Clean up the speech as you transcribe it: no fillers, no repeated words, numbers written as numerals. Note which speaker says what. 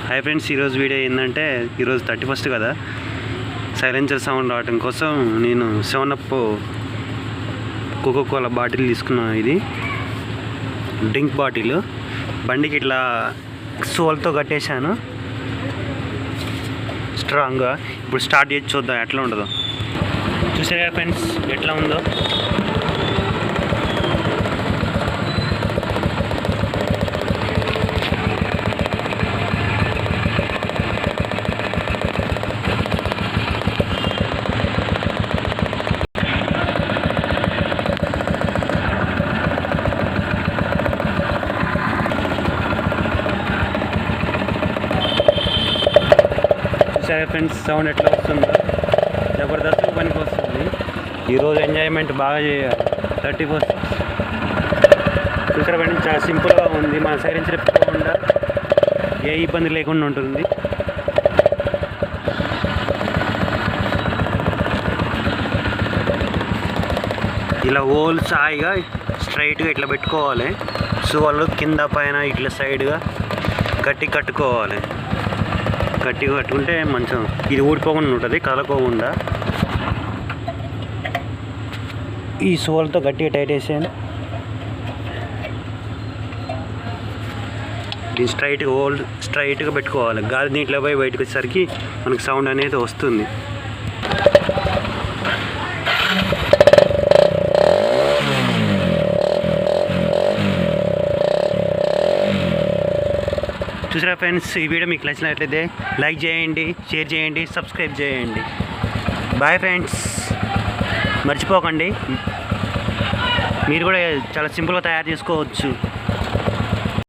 Speaker 1: Hi friends, ఈరోజు video ఏంటంటే ఈరోజు 31st కదా, సైలెన్సర్ సౌండ్ రావడం కోసం నేను 7up కోకోకోలా బాటిల్ తీసుకున్నాను. ఇది డ్రింక్ బాటిల్. బండికి ఇట్లా సోల్తో కట్టేశాను స్ట్రాంగ్గా. ఇప్పుడు స్టార్ట్ చేసి చూద్దాం ఎట్లా ఉంటుందో. చూసారా ఫ్రెండ్స్ ఎట్లా ఉందో. సరే ఫ్రెండ్స్, సౌండ్ ఎట్లా వస్తుందో జబర్దస్త్ పనికి వస్తుంది. ఈరోజు ఎంజాయ్మెంట్ బాగా చేయాలి. 31st చూసారా ఫ్రెండ్స్, చాలా సింపుల్గా ఉంది. మన సైలెన్స్ చెప్పుకోకుండా ఏ ఇబ్బంది లేకుండా ఉంటుంది. ఇలా హోల్ సాయిగా స్ట్రైట్గా ఇట్లా పెట్టుకోవాలి. సో వాళ్ళు కింద పైన ఇట్లా సైడ్గా గట్టి కట్టుకోవాలి. గట్టిగా కట్టుకుంటే మంచిగా ఇది ఊడిపోకుండా ఉంటుంది, కదలకోకుండా. ఈ సోల్తో గట్టిగా టైట్ వేసాను. దీన్ని స్ట్రైట్గా పెట్టుకోవాలి. గాలి నీటిలో పోయి బయటకు వచ్చేసరికి మనకు సౌండ్ అనేది వస్తుంది. చూసారా ఫ్రెండ్స్, ఈ వీడియో మీకు నచ్చినట్లయితే లైక్ చేయండి, షేర్ చేయండి, సబ్స్క్రైబ్ చేయండి. Bye friends. మర్చిపోకండి, మీరు కూడా చాలా సింపుల్గా తయారు చేసుకోవచ్చు.